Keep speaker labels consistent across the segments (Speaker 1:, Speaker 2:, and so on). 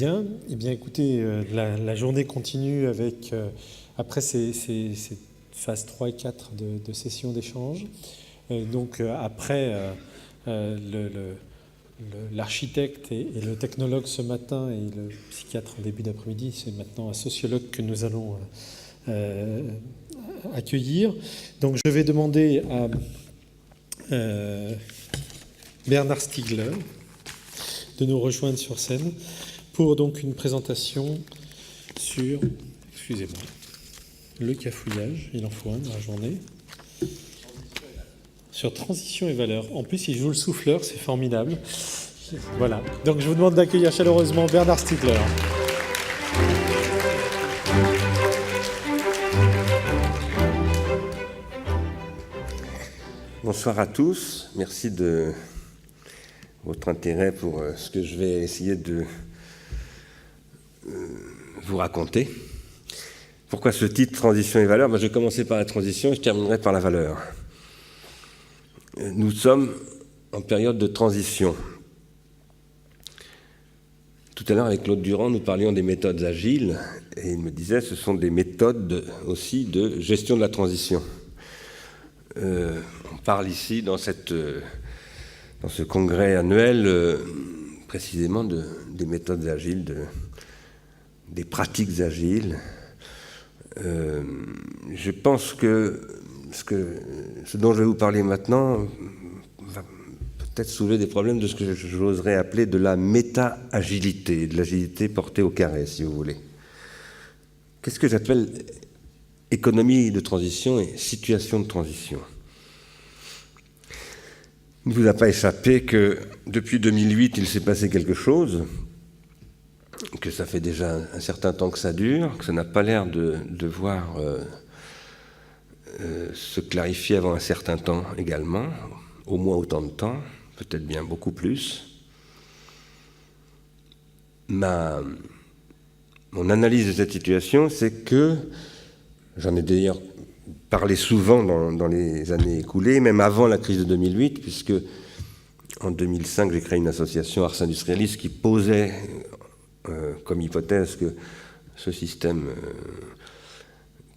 Speaker 1: Bien, eh bien écoutez, la journée continue avec, après ces phases 3 et 4 de sessions d'échange. Donc après l'architecte et le technologue ce matin et le psychiatre en début d'après-midi, c'est maintenant un sociologue que nous allons accueillir. Donc je vais demander à Bernard Stiegler de nous rejoindre sur scène pour donc une présentation sur, excusez-moi, le cafouillage, il en faut un dans la journée, sur transition et valeur. En plus, il joue le souffleur, c'est formidable. Voilà, donc je vous demande d'accueillir chaleureusement Bernard Stiegler.
Speaker 2: Bonsoir à tous, merci de votre intérêt pour ce que je vais essayer de vous raconter. Pourquoi ce titre, Transition et valeur ? Je vais commencer par la transition et je terminerai par la valeur. Nous sommes en période de transition. Tout à l'heure, avec Claude Durand, nous parlions des méthodes agiles et il me disait que ce sont des méthodes aussi de gestion de la transition. On parle ici, dans ce congrès annuel, précisément des méthodes agiles, des pratiques agiles. Je pense que ce dont je vais vous parler maintenant va peut-être soulever des problèmes de ce que j'oserais appeler de la méta-agilité, de l'agilité portée au carré, si vous voulez. Qu'est-ce que j'appelle économie de transition et situation de transition ? Il ne vous a pas échappé que depuis 2008, il s'est passé quelque chose, que ça fait déjà un certain temps que ça dure, que ça n'a pas l'air de devoir se clarifier avant un certain temps également, au moins autant de temps, peut-être bien beaucoup plus. Mon analyse de cette situation, c'est que, j'en ai d'ailleurs parlé souvent dans les années écoulées, même avant la crise de 2008, puisque en 2005, j'ai créé une association Ars Industrialis qui posait comme hypothèse que ce système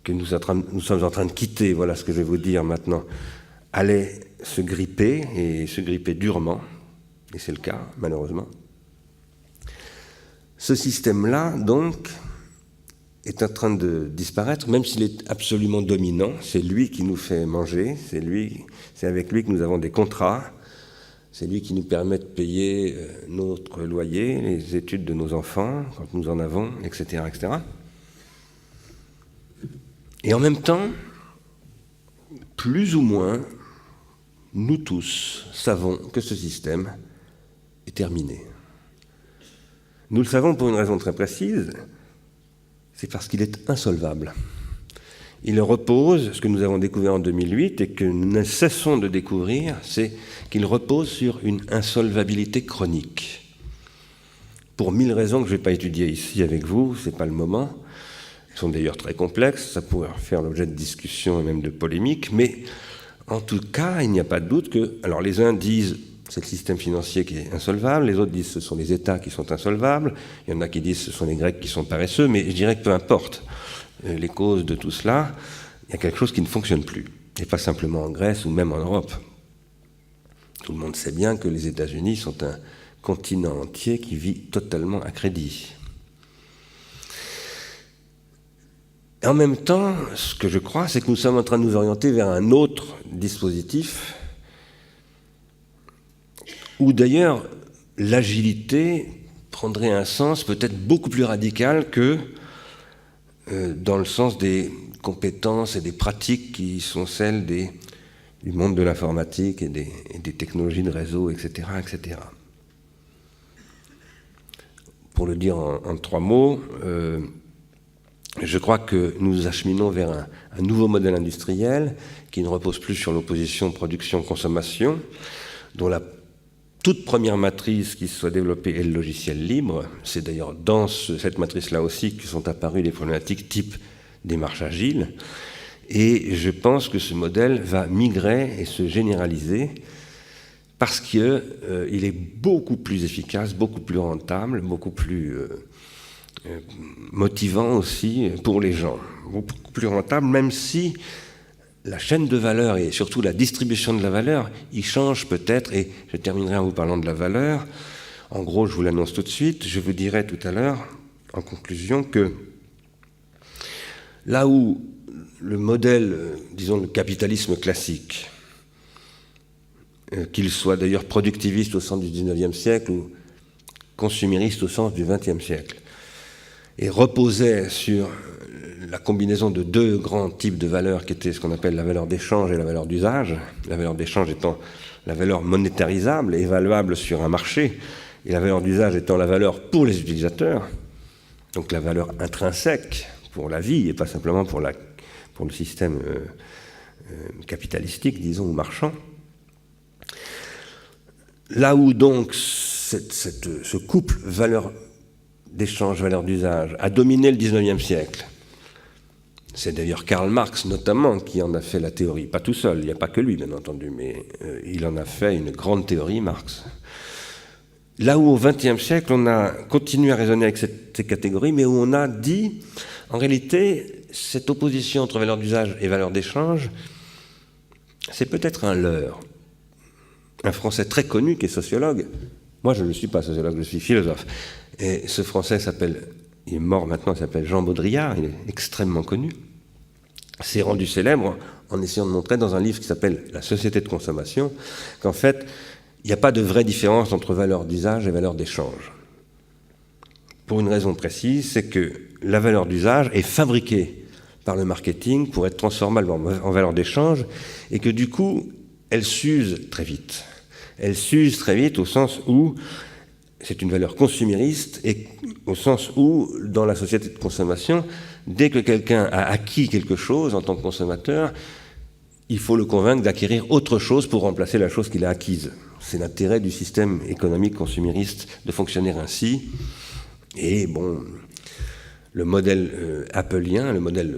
Speaker 2: que nous sommes en train de quitter, voilà ce que je vais vous dire maintenant, allait se gripper, et se gripper durement, et c'est le cas, malheureusement. Ce système-là, donc, est en train de disparaître, même s'il est absolument dominant. C'est lui qui nous fait manger, c'est avec lui que nous avons des contrats, c'est lui qui nous permet de payer notre loyer, les études de nos enfants, quand nous en avons, etc., etc. Et en même temps, plus ou moins, nous tous savons que ce système est terminé. Nous le savons pour une raison très précise, c'est parce qu'il est insolvable. Il repose, ce que nous avons découvert en 2008 et que nous ne cessons de découvrir, c'est qu'il repose sur une insolvabilité chronique. Pour 1000 raisons que je ne vais pas étudier ici avec vous, ce n'est pas le moment. Elles sont d'ailleurs très complexes, ça pourrait faire l'objet de discussions et même de polémiques, mais en tout cas, il n'y a pas de doute que... Alors les uns disent c'est le système financier qui est insolvable, les autres disent ce sont les États qui sont insolvables, il y en a qui disent ce sont les Grecs qui sont paresseux, mais je dirais que peu importe les causes de tout cela, il y a quelque chose qui ne fonctionne plus, et pas simplement en Grèce ou même en Europe. Tout le monde sait bien que les États-Unis sont un continent entier qui vit totalement à crédit. Et en même temps, ce que je crois, c'est que nous sommes en train de nous orienter vers un autre dispositif où d'ailleurs l'agilité prendrait un sens peut-être beaucoup plus radical que dans le sens des compétences et des pratiques qui sont celles du monde de l'informatique et des technologies de réseau, etc., etc. Pour le dire en 3 mots, je crois que nous acheminons vers un nouveau modèle industriel qui ne repose plus sur l'opposition production-consommation, dont la toute première matrice qui se soit développée est le logiciel libre. C'est d'ailleurs dans cette matrice-là aussi que sont apparues les problématiques type démarche agile. Et je pense que ce modèle va migrer et se généraliser parce qu'il est beaucoup plus efficace, beaucoup plus rentable, beaucoup plus motivant aussi pour les gens. Beaucoup plus rentable, même si la chaîne de valeur et surtout la distribution de la valeur, il change peut-être, et je terminerai en vous parlant de la valeur. En gros, je vous l'annonce tout de suite, je vous dirai tout à l'heure, en conclusion, que là où le modèle, disons le capitalisme classique, qu'il soit d'ailleurs productiviste au sens du XIXe siècle ou consumériste au sens du XXe siècle, et reposait sur la combinaison de deux grands types de valeurs qui étaient ce qu'on appelle la valeur d'échange et la valeur d'usage, la valeur d'échange étant la valeur monétarisable et évaluable sur un marché, et la valeur d'usage étant la valeur pour les utilisateurs, donc la valeur intrinsèque pour la vie et pas simplement pour le système capitalistique, disons, ou marchand. Là où donc ce couple valeur d'échange, valeur d'usage a dominé le XIXe siècle, c'est d'ailleurs Karl Marx notamment qui en a fait la théorie, pas tout seul, il n'y a pas que lui bien entendu, mais il en a fait une grande théorie, Marx. Là où au XXe siècle on a continué à raisonner avec ces catégories, mais où on a dit, en réalité, cette opposition entre valeur d'usage et valeur d'échange, c'est peut-être un leurre. Un Français très connu qui est sociologue, moi je ne suis pas sociologue, je suis philosophe, et ce Français il est mort maintenant, il s'appelle Jean Baudrillard, il est extrêmement connu, s'est rendu célèbre en essayant de montrer dans un livre qui s'appelle La société de consommation qu'en fait, il n'y a pas de vraie différence entre valeur d'usage et valeur d'échange. Pour une raison précise, c'est que la valeur d'usage est fabriquée par le marketing pour être transformable en valeur d'échange et que du coup, elle s'use très vite. Elle s'use très vite au sens où c'est une valeur consumériste et au sens où, dans la société de consommation, dès que quelqu'un a acquis quelque chose en tant que consommateur, il faut le convaincre d'acquérir autre chose pour remplacer la chose qu'il a acquise. C'est l'intérêt du système économique consumériste de fonctionner ainsi. Et bon, le modèle appelien, le modèle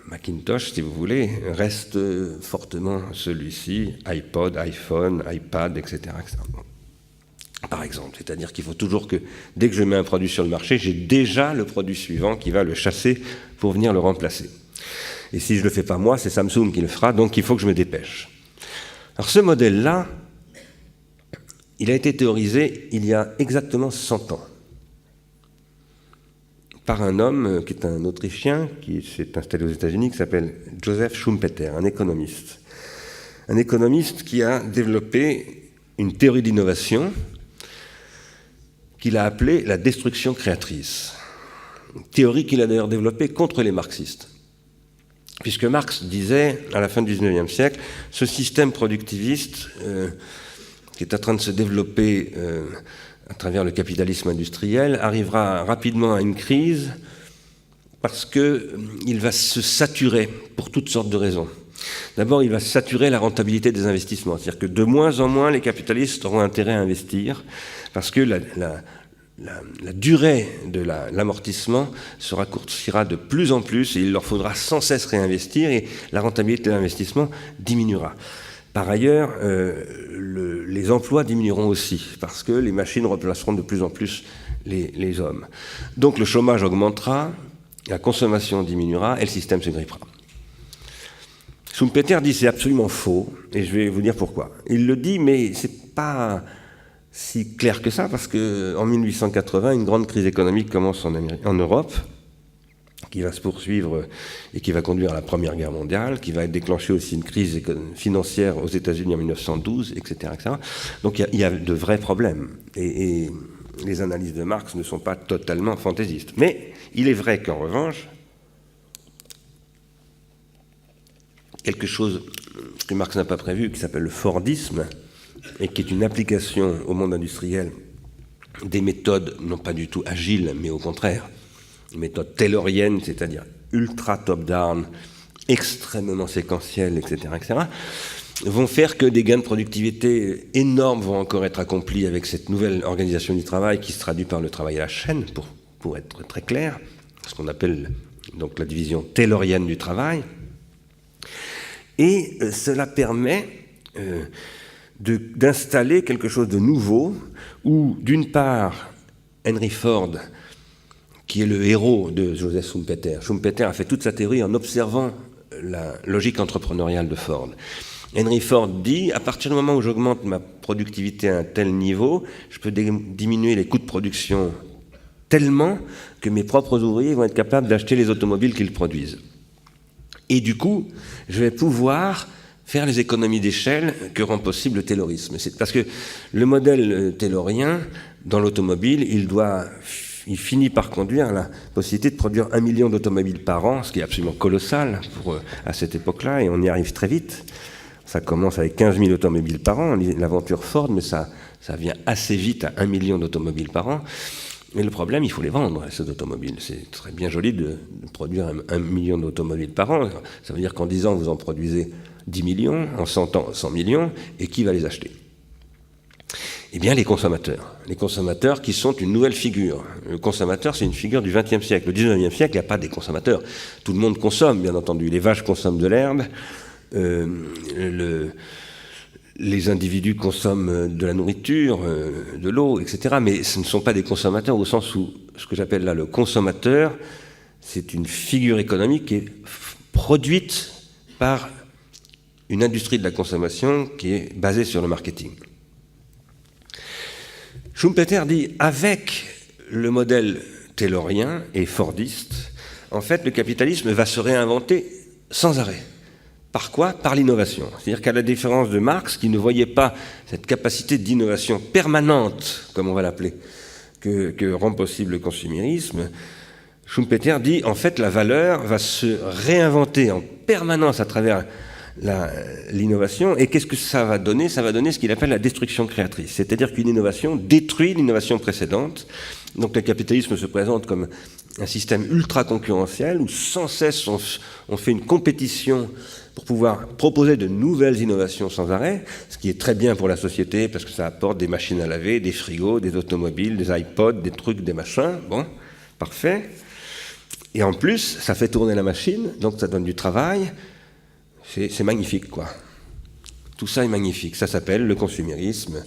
Speaker 2: Macintosh, si vous voulez, reste fortement celui-ci, iPod, iPhone, iPad, etc. Par exemple, c'est-à-dire qu'il faut toujours que, dès que je mets un produit sur le marché, j'ai déjà le produit suivant qui va le chasser pour venir le remplacer. Et si je ne le fais pas moi, c'est Samsung qui le fera, donc il faut que je me dépêche. Alors ce modèle-là, il a été théorisé il y a exactement 100 ans par un homme qui est un Autrichien, qui s'est installé aux États-Unis, qui s'appelle Joseph Schumpeter, un économiste. Un économiste qui a développé une théorie d'innovation qu'il a appelée la destruction créatrice. Une théorie qu'il a d'ailleurs développée contre les marxistes. Puisque Marx disait, à la fin du XIXe siècle, ce système productiviste qui est en train de se développer à travers le capitalisme industriel arrivera rapidement à une crise parce qu'il va se saturer pour toutes sortes de raisons. D'abord, il va saturer la rentabilité des investissements, c'est-à-dire que de moins en moins les capitalistes auront intérêt à investir parce que la durée de l'amortissement se raccourcira de plus en plus et il leur faudra sans cesse réinvestir et la rentabilité de l'investissement diminuera. Par ailleurs, les emplois diminueront aussi parce que les machines remplaceront de plus en plus les hommes. Donc le chômage augmentera, la consommation diminuera et le système se grippera. Schumpeter dit c'est absolument faux et je vais vous dire pourquoi. Il le dit mais c'est pas si clair que ça parce qu'en 1880, une grande crise économique commence en Europe qui va se poursuivre et qui va conduire à la Première Guerre mondiale, qui va déclencher aussi une crise financière aux États-Unis en 1912, etc. etc. Donc il y a de vrais problèmes. Et les analyses de Marx ne sont pas totalement fantaisistes. Mais il est vrai qu'en revanche, quelque chose que Marx n'a pas prévu, qui s'appelle le Fordisme, et qui est une application au monde industriel des méthodes, non pas du tout agiles, mais au contraire, une méthode taylorienne, c'est-à-dire ultra top-down, extrêmement séquentielle, etc., vont faire que des gains de productivité énormes vont encore être accomplis avec cette nouvelle organisation du travail qui se traduit par le travail à la chaîne, pour être très clair, ce qu'on appelle donc la division taylorienne du travail. Et cela permet d'installer quelque chose de nouveau où, d'une part, Henry Ford, qui est le héros de Joseph Schumpeter. Schumpeter a fait toute sa théorie en observant la logique entrepreneuriale de Ford. Henry Ford dit, à partir du moment où j'augmente ma productivité à un tel niveau, je peux diminuer les coûts de production tellement que mes propres ouvriers vont être capables d'acheter les automobiles qu'ils produisent. Et du coup, je vais pouvoir faire les économies d'échelle que rend possible le taylorisme. C'est parce que le modèle taylorien, dans l'automobile, il finit par conduire à la possibilité de produire 1 million d'automobiles par an, ce qui est absolument colossal à cette époque-là, et on y arrive très vite. Ça commence avec 15 000 automobiles par an, l'aventure Ford, mais ça vient assez vite à 1 million d'automobiles par an. Mais le problème, il faut les vendre, ces automobiles. C'est très bien joli de produire 1 million d'automobiles par an. Ça veut dire qu'en 10 ans, vous en produisez 10 millions, en 100 ans, 100 millions, et qui va les acheter? Eh bien, les consommateurs. Les consommateurs qui sont une nouvelle figure. Le consommateur, c'est une figure du XXe siècle. Au XIXe siècle, il n'y a pas des consommateurs. Tout le monde consomme, bien entendu. Les vaches consomment de l'herbe, les individus consomment de la nourriture, de l'eau, etc. Mais ce ne sont pas des consommateurs au sens où ce que j'appelle là le consommateur, c'est une figure économique qui est produite par une industrie de la consommation qui est basée sur le marketing. Schumpeter dit, avec le modèle taylorien et fordiste, en fait, le capitalisme va se réinventer sans arrêt. Par quoi? Par l'innovation. C'est-à-dire qu'à la différence de Marx, qui ne voyait pas cette capacité d'innovation permanente, comme on va l'appeler, que rend possible le consumérisme, Schumpeter dit, en fait, la valeur va se réinventer en permanence à travers l'innovation. Et qu'est-ce que ça va donner? Ça va donner ce qu'il appelle la destruction créatrice. C'est-à-dire qu'une innovation détruit l'innovation précédente. Donc le capitalisme se présente comme un système ultra concurrentiel où sans cesse on fait une compétition pour pouvoir proposer de nouvelles innovations sans arrêt, ce qui est très bien pour la société parce que ça apporte des machines à laver, des frigos, des automobiles, des iPods, des trucs, des machins. Bon, parfait. Et en plus, ça fait tourner la machine, donc ça donne du travail. C'est magnifique, quoi. Tout ça est magnifique. Ça s'appelle le consumérisme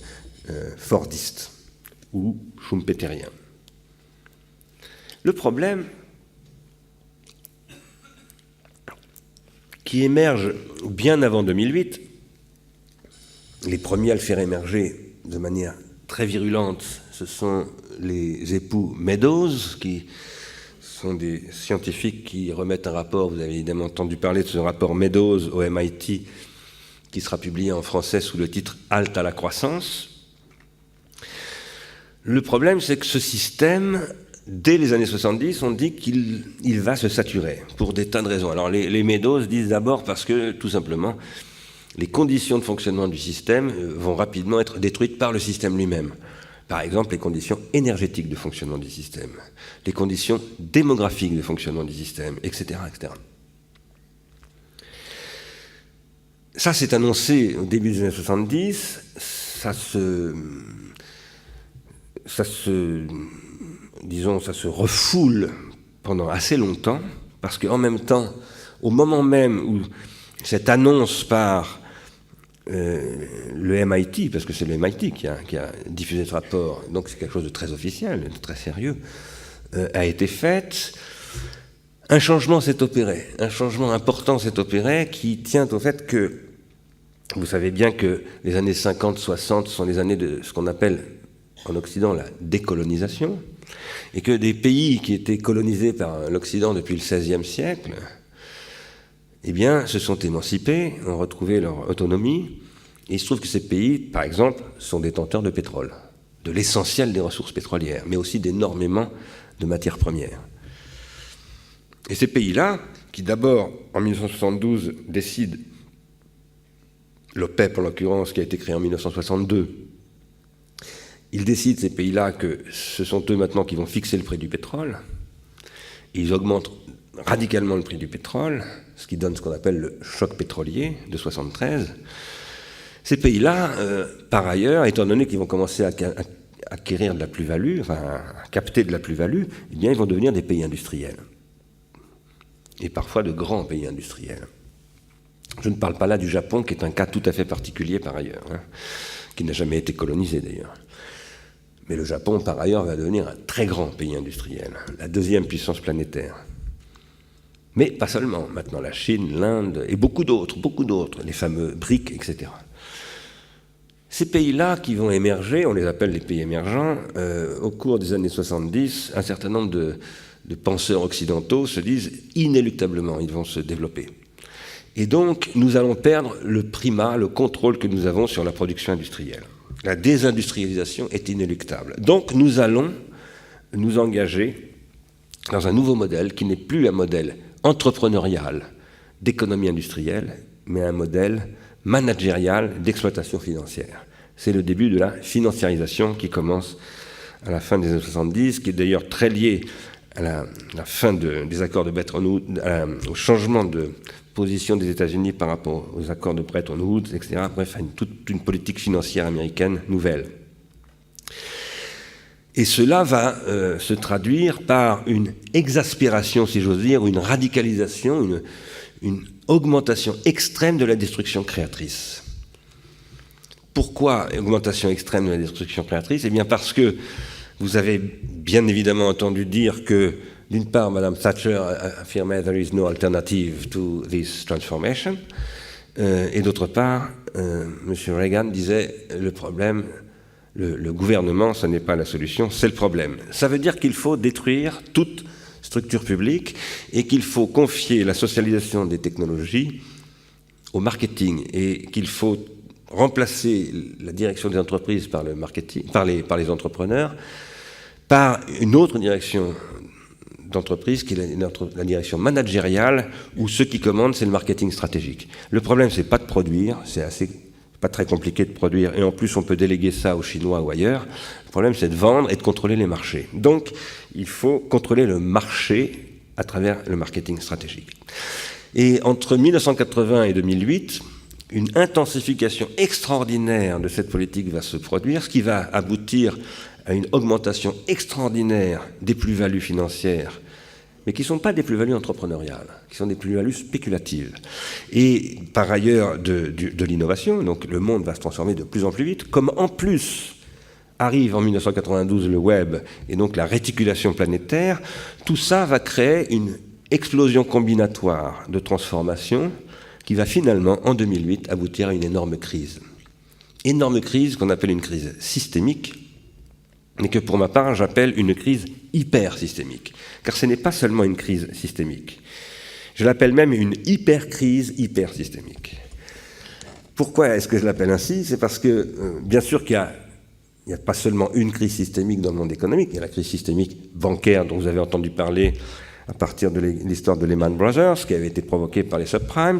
Speaker 2: fordiste ou schumpeterien. Le problème qui émerge bien avant 2008, les premiers à le faire émerger de manière très virulente, ce sont les époux Meadows, qui sont des scientifiques qui remettent un rapport, vous avez évidemment entendu parler de ce rapport Meadows au MIT, qui sera publié en français sous le titre « Halte à la croissance ». Le problème, c'est que ce système, dès les années 70, on dit qu'il va se saturer, pour des tas de raisons. Alors les Meadows disent d'abord parce que, tout simplement, les conditions de fonctionnement du système vont rapidement être détruites par le système lui-même. Par exemple, les conditions énergétiques de fonctionnement du système, les conditions démographiques de fonctionnement du système, etc., etc. Ça s'est annoncé au début des années 70, ça se refoule pendant assez longtemps, parce qu'en même temps, au moment même où cette annonce par le MIT, parce que c'est le MIT qui a diffusé ce rapport, donc c'est quelque chose de très officiel, de très sérieux, a été faite, un changement s'est opéré, un changement important s'est opéré qui tient au fait que, vous savez bien que les années 50-60 sont les années de ce qu'on appelle en Occident la décolonisation, et que des pays qui étaient colonisés par l'Occident depuis le XVIe siècle, eh bien, se sont émancipés, ont retrouvé leur autonomie, et il se trouve que ces pays, par exemple, sont détenteurs de pétrole, de l'essentiel des ressources pétrolières, mais aussi d'énormément de matières premières. Et ces pays-là, qui d'abord, en 1972, décident, l'OPEP en l'occurrence, qui a été créé en 1962, ils décident, ces pays-là, que ce sont eux maintenant qui vont fixer le prix du pétrole. Ils augmentent radicalement le prix du pétrole, ce qui donne ce qu'on appelle le choc pétrolier de 1973. Ces pays-là, par ailleurs, étant donné qu'ils vont commencer à acquérir de la plus-value, enfin à capter de la plus-value, eh bien, ils vont devenir des pays industriels. Et parfois de grands pays industriels. Je ne parle pas là du Japon, qui est un cas tout à fait particulier par ailleurs, hein, qui n'a jamais été colonisé d'ailleurs. Mais le Japon, par ailleurs, va devenir un très grand pays industriel, la deuxième puissance planétaire. Mais pas seulement. Maintenant, la Chine, l'Inde et beaucoup d'autres, les fameux BRIC, etc. Ces pays-là qui vont émerger, on les appelle les pays émergents, au cours des années 70, un certain nombre de penseurs occidentaux se disent inéluctablement, ils vont se développer. Et donc, nous allons perdre le primat, le contrôle que nous avons sur la production industrielle. La désindustrialisation est inéluctable. Donc, nous allons nous engager dans un nouveau modèle qui n'est plus un modèle entrepreneurial d'économie industrielle, mais un modèle managérial d'exploitation financière. C'est le début de la financiarisation qui commence à la fin des années 70, qui est d'ailleurs très lié à la fin des accords de Bretton Woods, au changement de position des États-Unis par rapport aux accords de Bretton Woods, etc. Bref, toute une politique financière américaine nouvelle. Et cela va se traduire par une exaspération, si j'ose dire, une radicalisation, une augmentation extrême de la destruction créatrice. Pourquoi augmentation extrême de la destruction créatrice? Eh bien parce que vous avez bien évidemment entendu dire que, d'une part, Mme Thatcher affirmait « there is no alternative to this transformation », et d'autre part, M. Reagan disait « le problème, le gouvernement, ce n'est pas la solution, c'est le problème ». Ça veut dire qu'il faut détruire toute structure publique et qu'il faut confier la socialisation des technologies au marketing et qu'il faut remplacer la direction des entreprises par le marketing, par les entrepreneurs, par une autre direction d'entreprise qui est la direction managériale où ce qui commande c'est le marketing stratégique. Le problème c'est pas de produire, c'est pas très compliqué de produire et en plus on peut déléguer ça aux Chinois ou ailleurs. Le problème c'est de vendre et de contrôler les marchés. Donc il faut contrôler le marché à travers le marketing stratégique. Et entre 1980 et 2008, une intensification extraordinaire de cette politique va se produire, ce qui va aboutir à une augmentation extraordinaire des plus-values financières, mais qui ne sont pas des plus-values entrepreneuriales, qui sont des plus-values spéculatives. Et par ailleurs de l'innovation, donc le monde va se transformer de plus en plus vite, comme en plus arrive en 1992 le web et donc la réticulation planétaire, tout ça va créer une explosion combinatoire de transformation qui va finalement, en 2008, aboutir à une énorme crise. Énorme crise qu'on appelle une crise systémique, mais que pour ma part, j'appelle une crise hyper-systémique. Car ce n'est pas seulement une crise systémique. Je l'appelle même une hyper-crise hyper-systémique. Pourquoi est-ce que je l'appelle ainsi? C'est parce que, bien sûr qu'il n'y a pas seulement une crise systémique dans le monde économique, il y a la crise systémique bancaire dont vous avez entendu parler à partir de l'histoire de Lehman Brothers, qui avait été provoquée par les subprimes.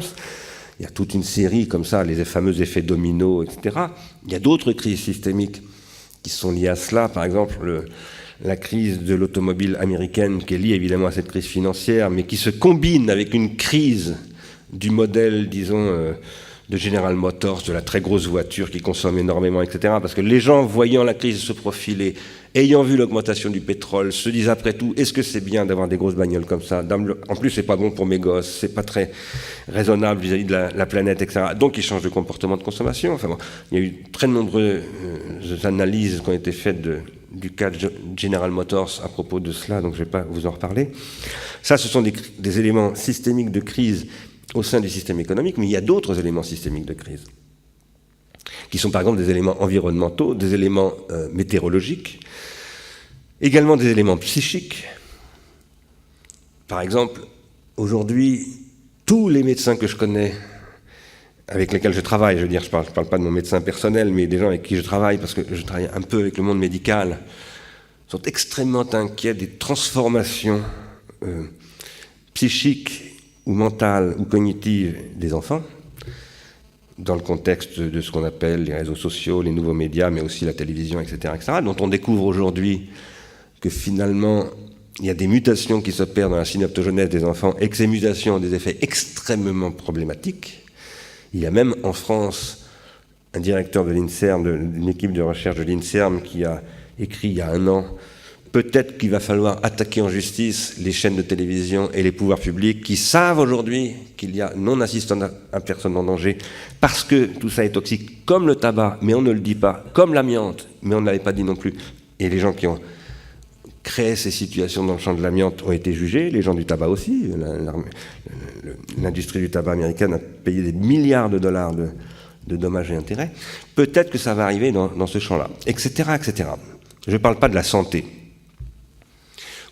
Speaker 2: Il y a toute une série comme ça, les fameux effets dominos, etc. Il y a d'autres crises systémiques qui sont liées à cela. Par exemple, la crise de l'automobile américaine, qui est liée évidemment à cette crise financière, mais qui se combine avec une crise du modèle, disons, de General Motors, de la très grosse voiture qui consomme énormément, etc. Parce que les gens, voyant la crise se profiler, ayant vu l'augmentation du pétrole, se disent après tout, est-ce que c'est bien d'avoir des grosses bagnoles comme ça? En plus, c'est pas bon pour mes gosses, c'est pas très raisonnable vis-à-vis de la planète, etc. Donc, ils changent de comportement de consommation. Enfin bon, il y a eu très nombreuses analyses qui ont été faites du cas de General Motors à propos de cela, donc je ne vais pas vous en reparler. Ça, ce sont des éléments systémiques de crise au sein du système économique, mais il y a d'autres éléments systémiques de crise, qui sont par exemple des éléments environnementaux, des éléments météorologiques, également des éléments psychiques. Par exemple, aujourd'hui, tous les médecins que je connais, avec lesquels je travaille, je veux dire, je ne parle pas de mon médecin personnel, mais des gens avec qui je travaille, parce que je travaille un peu avec le monde médical, sont extrêmement inquiets des transformations psychiques ou mentales ou cognitives des enfants, dans le contexte de ce qu'on appelle les réseaux sociaux, les nouveaux médias, mais aussi la télévision, etc., dont on découvre aujourd'hui que finalement, il y a des mutations qui s'opèrent dans la synaptogenèse des enfants et que ces mutations ont des effets extrêmement problématiques. Il y a même en France un directeur de l'INSERM, d'une équipe de recherche de l'INSERM, qui a écrit il y a 1 an Peut-être qu'il va falloir attaquer en justice les chaînes de télévision et les pouvoirs publics qui savent aujourd'hui qu'il y a non-assistance à personne en danger parce que tout ça est toxique, comme le tabac, mais on ne le dit pas, comme l'amiante, mais on ne l'avait pas dit non plus. Et les gens qui ont créé ces situations dans le champ de l'amiante ont été jugés, les gens du tabac aussi. L'industrie du tabac américaine a payé des milliards de dollars de dommages et intérêts. Peut-être que ça va arriver dans ce champ-là, etc., etc. Je ne parle pas de la santé,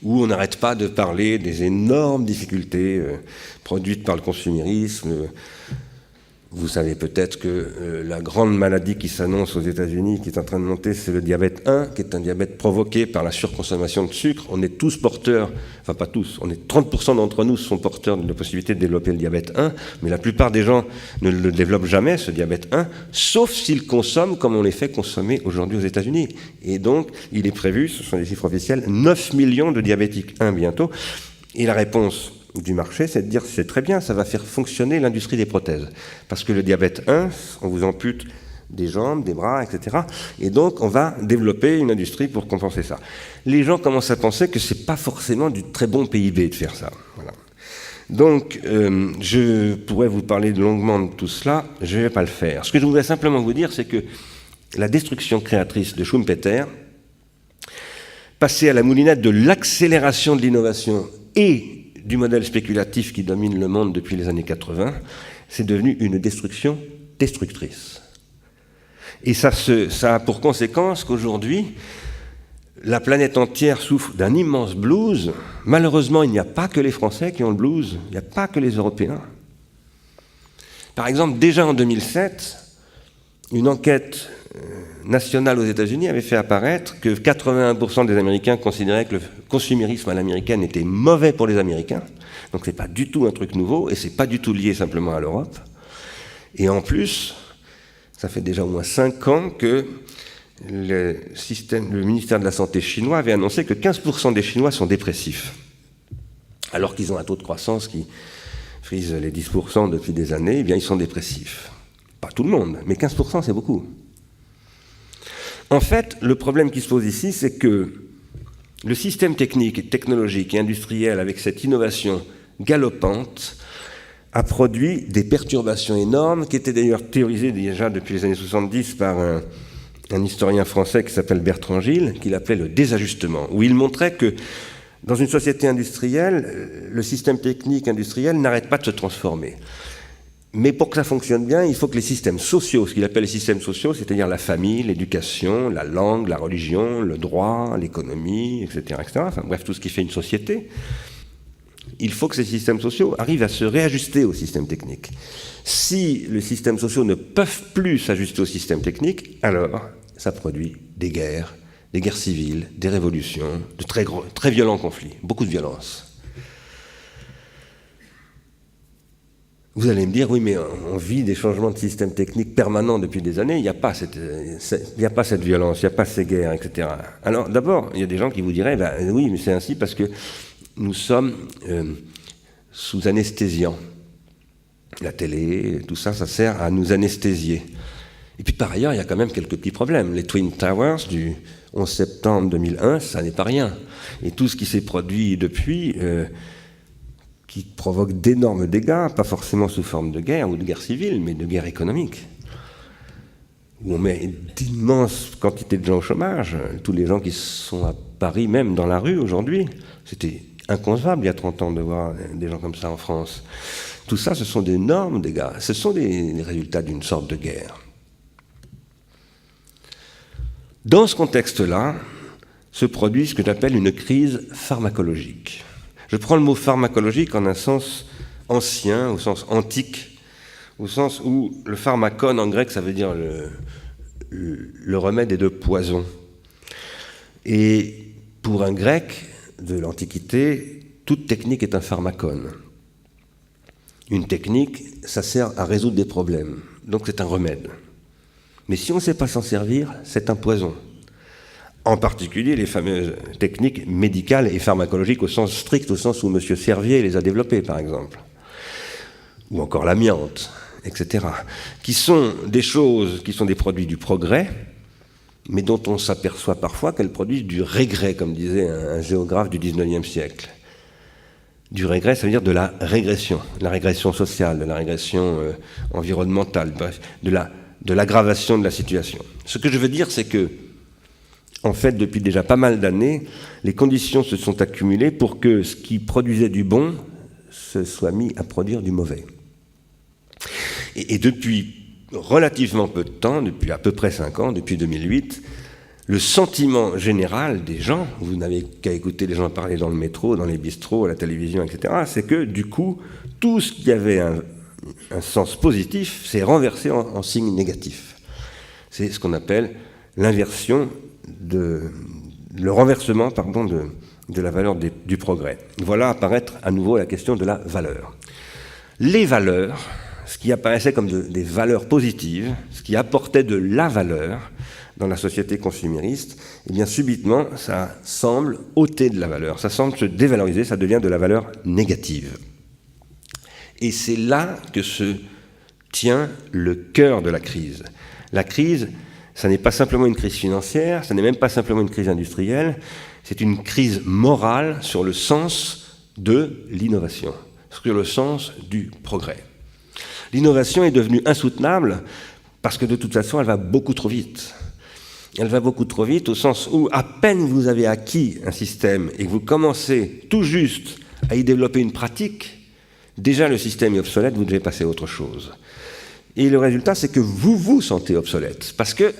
Speaker 2: où on n'arrête pas de parler des énormes difficultés produites par le consumérisme. Vous savez peut-être que la grande maladie qui s'annonce aux États-Unis, qui est en train de monter, c'est le diabète 1, qui est un diabète provoqué par la surconsommation de sucre. On est tous porteurs, enfin pas tous, on est 30% d'entre nous sont porteurs de la possibilité de développer le diabète 1, mais la plupart des gens ne le développent jamais, ce diabète 1, sauf s'ils consomment comme on les fait consommer aujourd'hui aux États-Unis. Et donc, il est prévu, ce sont des chiffres officiels, 9 millions de diabétiques 1 bientôt. Et la réponse du marché, c'est de dire c'est très bien, ça va faire fonctionner l'industrie des prothèses. Parce que le diabète 1, on vous ampute des jambes, des bras, etc. Et donc, on va développer une industrie pour compenser ça. Les gens commencent à penser que c'est pas forcément du très bon PIB de faire ça. Voilà. Donc, je pourrais vous parler longuement de tout cela, je ne vais pas le faire. Ce que je voudrais simplement vous dire, c'est que la destruction créatrice de Schumpeter, passer à la moulinette de l'accélération de l'innovation et du modèle spéculatif qui domine le monde depuis les années 80, c'est devenu une destruction destructrice. Et ça a pour conséquence qu'aujourd'hui, la planète entière souffre d'un immense blues. Malheureusement, il n'y a pas que les Français qui ont le blues, il n'y a pas que les Européens. Par exemple, déjà en 2007, une enquête nationale aux États-Unis avait fait apparaître que 81% des Américains considéraient que le consumérisme à l'américaine était mauvais pour les Américains. Donc ce n'est pas du tout un truc nouveau et ce n'est pas du tout lié simplement à l'Europe. Et en plus, ça fait déjà au moins 5 ans que le ministère de la Santé chinois avait annoncé que 15% des Chinois sont dépressifs, alors qu'ils ont un taux de croissance qui frise les 10% depuis des années, eh bien ils sont dépressifs. Pas tout le monde, mais 15% c'est beaucoup. En fait, le problème qui se pose ici, c'est que le système technique, technologique et industriel, avec cette innovation galopante, a produit des perturbations énormes, qui étaient d'ailleurs théorisées déjà depuis les années 70 par un historien français qui s'appelle Bertrand Gilles, qu'il appelait le désajustement, où il montrait que dans une société industrielle, le système technique industriel n'arrête pas de se transformer. Mais pour que ça fonctionne bien, il faut que les systèmes sociaux, ce qu'il appelle les systèmes sociaux, c'est-à-dire la famille, l'éducation, la langue, la religion, le droit, l'économie, etc., etc., enfin bref, tout ce qui fait une société, il faut que ces systèmes sociaux arrivent à se réajuster au système technique. Si les systèmes sociaux ne peuvent plus s'ajuster au système technique, alors ça produit des guerres civiles, des révolutions, de très violents conflits, beaucoup de violence. Vous allez me dire, oui, mais on vit des changements de système technique permanents depuis des années, il n'y a pas cette violence, il n'y a pas ces guerres, etc. Alors, d'abord, il y a des gens qui vous diraient, oui, mais c'est ainsi parce que nous sommes sous anesthésiants. La télé, tout ça, ça sert à nous anesthésier. Et puis, par ailleurs, il y a quand même quelques petits problèmes. Les Twin Towers du 11 septembre 2001, ça n'est pas rien. Et tout ce qui s'est produit depuis... qui provoque d'énormes dégâts, pas forcément sous forme de guerre ou de guerre civile, mais de guerre économique, où on met d'immenses quantités de gens au chômage, tous les gens qui sont à Paris, même dans la rue aujourd'hui. C'était inconcevable il y a 30 ans de voir des gens comme ça en France. Tout ça, ce sont d'énormes dégâts. Ce sont des résultats d'une sorte de guerre. Dans ce contexte-là, se produit ce que j'appelle une crise pharmacologique. Je prends le mot pharmacologique en un sens ancien, au sens antique, au sens où le pharmakon en grec, ça veut dire le remède est de poison. Et pour un grec de l'Antiquité, toute technique est un pharmakon. Une technique, ça sert à résoudre des problèmes, donc c'est un remède. Mais si on ne sait pas s'en servir, c'est un poison. En particulier les fameuses techniques médicales et pharmacologiques au sens strict, au sens où M. Servier les a développées, par exemple. Ou encore l'amiante, etc. Qui sont des choses, qui sont des produits du progrès, mais dont on s'aperçoit parfois qu'elles produisent du régret, comme disait un géographe du XIXe siècle. Du régret, ça veut dire de la régression sociale, de la régression environnementale, bref, de l'aggravation de la situation. Ce que je veux dire, c'est que, en fait, depuis déjà pas mal d'années, les conditions se sont accumulées pour que ce qui produisait du bon se soit mis à produire du mauvais. Et depuis relativement peu de temps, depuis à peu près 5 ans, depuis 2008, le sentiment général des gens, vous n'avez qu'à écouter les gens parler dans le métro, dans les bistrots, à la télévision, etc., c'est que du coup, tout ce qui avait un sens positif s'est renversé en signe négatif. C'est ce qu'on appelle l'inversion, le renversement, de la valeur du progrès. Voilà apparaître à nouveau la question de la valeur. Les valeurs, ce qui apparaissait comme des valeurs positives, ce qui apportait de la valeur dans la société consumériste, eh bien subitement, ça semble ôter de la valeur, ça semble se dévaloriser, ça devient de la valeur négative. Et c'est là que se tient le cœur de la crise. La crise, ça n'est pas simplement une crise financière, ça n'est même pas simplement une crise industrielle, c'est une crise morale sur le sens de l'innovation, sur le sens du progrès. L'innovation est devenue insoutenable parce que de toute façon, elle va beaucoup trop vite. Elle va beaucoup trop vite au sens où à peine vous avez acquis un système et que vous commencez tout juste à y développer une pratique, déjà le système est obsolète, vous devez passer à autre chose. Et le résultat, c'est que vous vous sentez obsolète parce que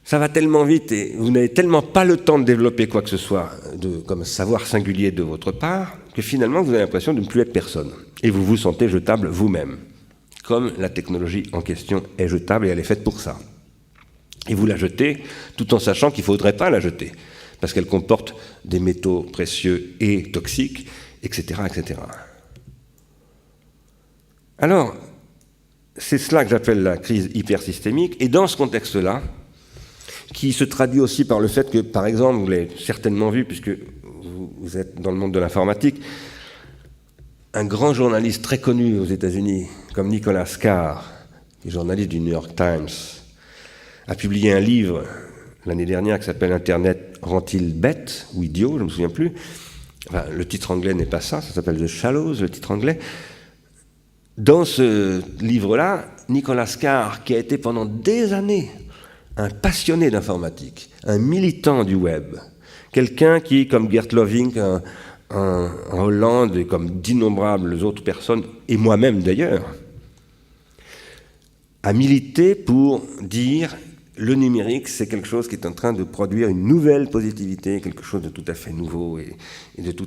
Speaker 2: ça va tellement vite et vous n'avez tellement pas le temps de développer quoi que ce soit comme savoir singulier de votre part que finalement vous avez l'impression de ne plus être personne. Et vous vous sentez jetable vous-même, comme la technologie en question est jetable et elle est faite pour ça. Et vous la jetez tout en sachant qu'il ne faudrait pas la jeter, parce qu'elle comporte des métaux précieux et toxiques, etc., etc. Alors, c'est cela que j'appelle la crise hypersystémique, et dans ce contexte-là, qui se traduit aussi par le fait que, par exemple, vous l'avez certainement vu, puisque vous êtes dans le monde de l'informatique, un grand journaliste très connu aux États-Unis, comme Nicolas Carr, qui est journaliste du New York Times, a publié un livre l'année dernière qui s'appelle « Internet rend-il bête » ou « idiot », je ne me souviens plus. Enfin, le titre anglais n'est pas ça s'appelle « The Shallows », le titre anglais. Dans ce livre-là, Nicolas Carr, qui a été pendant des années un passionné d'informatique, un militant du web, quelqu'un qui, comme Gert Loving en Hollande et comme d'innombrables autres personnes, et moi-même d'ailleurs, a milité pour dire le numérique, c'est quelque chose qui est en train de produire une nouvelle positivité, quelque chose de tout à fait nouveau et de tout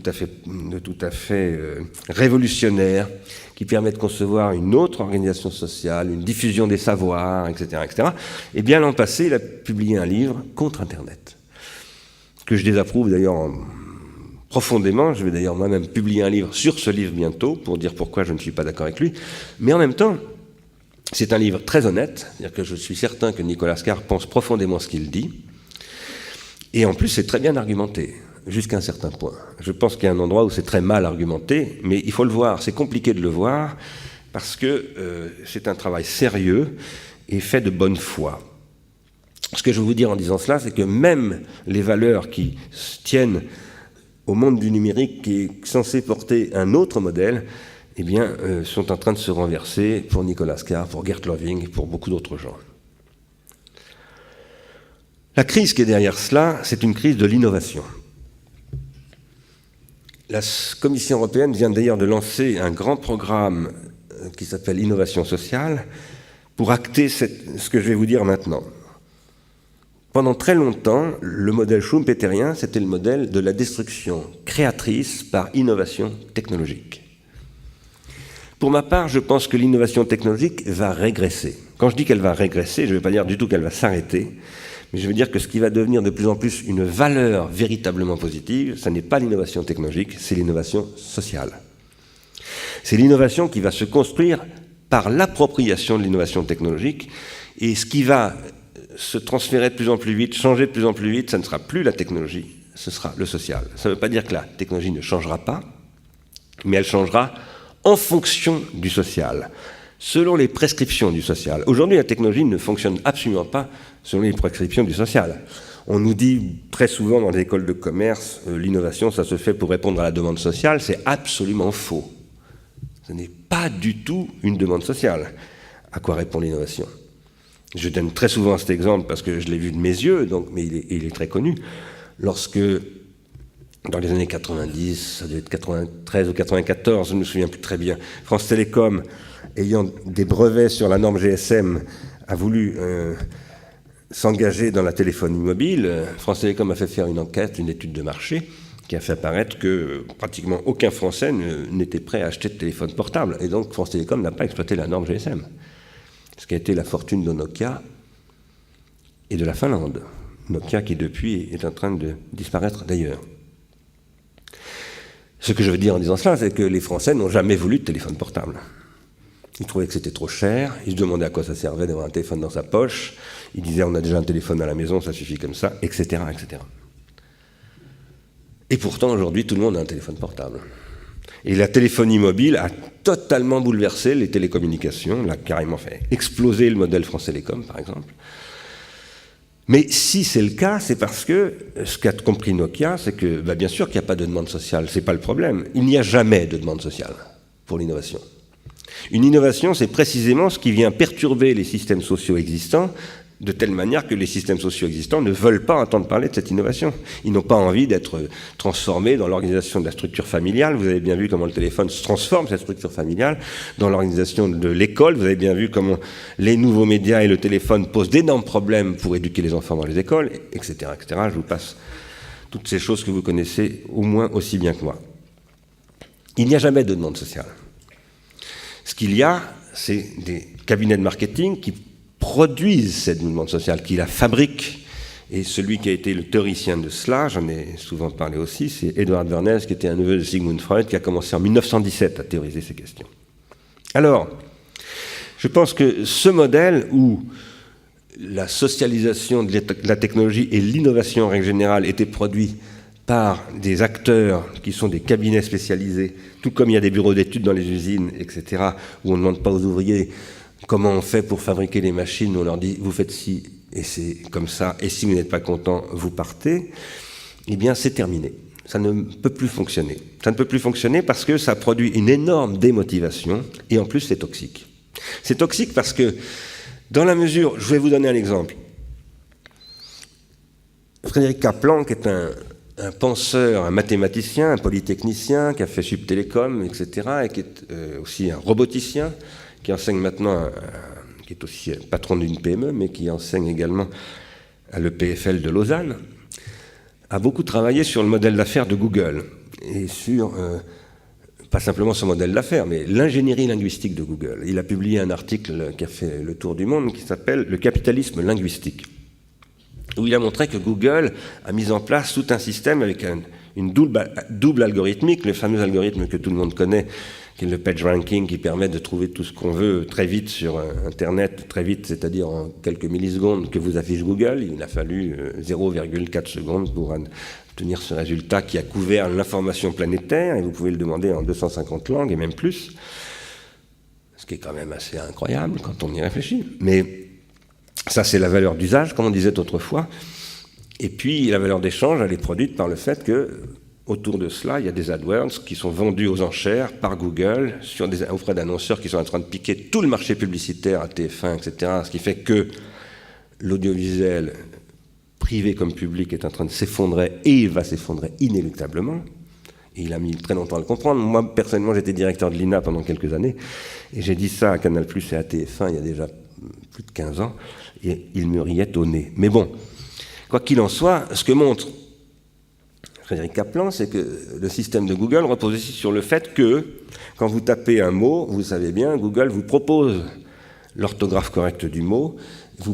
Speaker 2: à fait révolutionnaire, qui permet de concevoir une autre organisation sociale, une diffusion des savoirs, etc., etc. Et bien l'an passé, il a publié un livre contre Internet, que je désapprouve d'ailleurs profondément. Je vais d'ailleurs moi-même publier un livre sur ce livre bientôt, pour dire pourquoi je ne suis pas d'accord avec lui. Mais en même temps, c'est un livre très honnête, c'est-à-dire que je suis certain que Nicolas Carr pense profondément ce qu'il dit, et en plus c'est très bien argumenté, jusqu'à un certain point. Je pense qu'il y a un endroit où c'est très mal argumenté, mais il faut le voir, c'est compliqué de le voir, parce que c'est un travail sérieux et fait de bonne foi. Ce que je veux vous dire en disant cela, c'est que même les valeurs qui tiennent au monde du numérique, qui est censé porter un autre modèle, eh bien, sont en train de se renverser pour Nicolas Carr, pour Gert Loving et pour beaucoup d'autres gens. La crise qui est derrière cela, c'est une crise de l'innovation. La Commission européenne vient d'ailleurs de lancer un grand programme qui s'appelle Innovation sociale pour acter ce que je vais vous dire maintenant. Pendant très longtemps, le modèle schumpeterien, c'était le modèle de la destruction créatrice par innovation technologique. Pour ma part, je pense que l'innovation technologique va régresser. Quand je dis qu'elle va régresser, je ne veux pas dire du tout qu'elle va s'arrêter, mais je veux dire que ce qui va devenir de plus en plus une valeur véritablement positive, ce n'est pas l'innovation technologique, c'est l'innovation sociale. C'est l'innovation qui va se construire par l'appropriation de l'innovation technologique, et ce qui va se transférer de plus en plus vite, changer de plus en plus vite, ça ne sera plus la technologie, ce sera le social. Ça ne veut pas dire que la technologie ne changera pas, mais elle changera en fonction du social. selon les prescriptions du social. Aujourd'hui, la technologie ne fonctionne absolument pas selon les prescriptions du social. On nous dit très souvent dans les écoles de commerce, l'innovation, ça se fait pour répondre à la demande sociale. C'est absolument faux. Ce n'est pas du tout une demande sociale. À quoi répond l'innovation? Je donne très souvent cet exemple parce que je l'ai vu de mes yeux, donc, mais il est très connu. Lorsque, dans les années 90, ça devait être 93 ou 94, je ne me souviens plus très bien, France Télécom, ayant des brevets sur la norme GSM, a voulu s'engager dans la téléphonie mobile. France Télécom a fait faire une enquête, une étude de marché, qui a fait apparaître que pratiquement aucun Français n'était prêt à acheter de téléphone portable. Et donc France Télécom n'a pas exploité la norme GSM. Ce qui a été la fortune de Nokia et de la Finlande. Nokia qui depuis est en train de disparaître d'ailleurs. Ce que je veux dire en disant cela, c'est que les Français n'ont jamais voulu de téléphone portable. Ils trouvaient que c'était trop cher, ils se demandaient à quoi ça servait d'avoir un téléphone dans sa poche, ils disaient on a déjà un téléphone à la maison, ça suffit comme ça, etc., etc. Et pourtant aujourd'hui tout le monde a un téléphone portable. Et la téléphonie mobile a totalement bouleversé les télécommunications, l'a carrément fait exploser le modèle France Télécom par exemple. Mais si c'est le cas, c'est parce que ce qu'a compris Nokia, c'est que bien sûr qu'il n'y a pas de demande sociale, c'est pas le problème. Il n'y a jamais de demande sociale pour l'innovation. Une innovation, c'est précisément ce qui vient perturber les systèmes sociaux existants de telle manière que les systèmes sociaux existants ne veulent pas entendre parler de cette innovation. Ils n'ont pas envie d'être transformés dans l'organisation de la structure familiale. Vous avez bien vu comment le téléphone se transforme, cette structure familiale. Dans l'organisation de l'école, vous avez bien vu comment les nouveaux médias et le téléphone posent d'énormes problèmes pour éduquer les enfants dans les écoles, etc., etc. Je vous passe toutes ces choses que vous connaissez au moins aussi bien que moi. Il n'y a jamais de demande sociale. Ce qu'il y a, c'est des cabinets de marketing qui produisent cette demande sociale, qui la fabriquent. Et celui qui a été le théoricien de cela, j'en ai souvent parlé aussi, c'est Edward Bernays, qui était un neveu de Sigmund Freud, qui a commencé en 1917 à théoriser ces questions. Alors, je pense que ce modèle où la socialisation de la technologie et l'innovation en règle générale étaient produits par des acteurs qui sont des cabinets spécialisés, tout comme il y a des bureaux d'études dans les usines, etc., où on ne demande pas aux ouvriers comment on fait pour fabriquer les machines, on leur dit vous faites ci et c'est comme ça, et si vous n'êtes pas content, vous partez, eh bien c'est terminé. Ça ne peut plus fonctionner. Ça ne peut plus fonctionner parce que ça produit une énorme démotivation et en plus c'est toxique. C'est toxique parce que dans la mesure, je vais vous donner un exemple. Frédéric Kaplan, qui est un penseur, un mathématicien, un polytechnicien, qui a fait Subtélécom, etc., et qui est aussi un roboticien, qui enseigne maintenant, qui est aussi patron d'une PME, mais qui enseigne également à l'EPFL de Lausanne, a beaucoup travaillé sur le modèle d'affaires de Google, et sur, pas simplement son modèle d'affaires, mais l'ingénierie linguistique de Google. Il a publié un article qui a fait le tour du monde, qui s'appelle « Le capitalisme linguistique », où il a montré que Google a mis en place tout un système avec une double algorithmique, le fameux algorithme que tout le monde connaît, qui est le page ranking, qui permet de trouver tout ce qu'on veut très vite sur Internet, très vite, c'est-à-dire en quelques millisecondes que vous affiche Google. Il a fallu 0,4 secondes pour obtenir ce résultat qui a couvert l'information planétaire, et vous pouvez le demander en 250 langues et même plus, ce qui est quand même assez incroyable quand on y réfléchit. Mais ça, c'est la valeur d'usage, comme on disait autrefois. Et puis, la valeur d'échange, elle est produite par le fait que autour de cela, il y a des AdWords qui sont vendus aux enchères par Google auprès d'annonceurs qui sont en train de piquer tout le marché publicitaire à TF1, etc. Ce qui fait que l'audiovisuel, privé comme public, est en train de s'effondrer et il va s'effondrer inéluctablement. Et il a mis très longtemps à le comprendre. Moi, personnellement, j'étais directeur de l'INA pendant quelques années et j'ai dit ça à Canal+ et à TF1 il y a déjà plus de 15 ans et ils me riaient au nez. Mais bon, quoi qu'il en soit, ce que montre Frédéric Kaplan, c'est que le système de Google repose aussi sur le fait que, quand vous tapez un mot, vous savez bien, Google vous propose l'orthographe correcte du mot, vous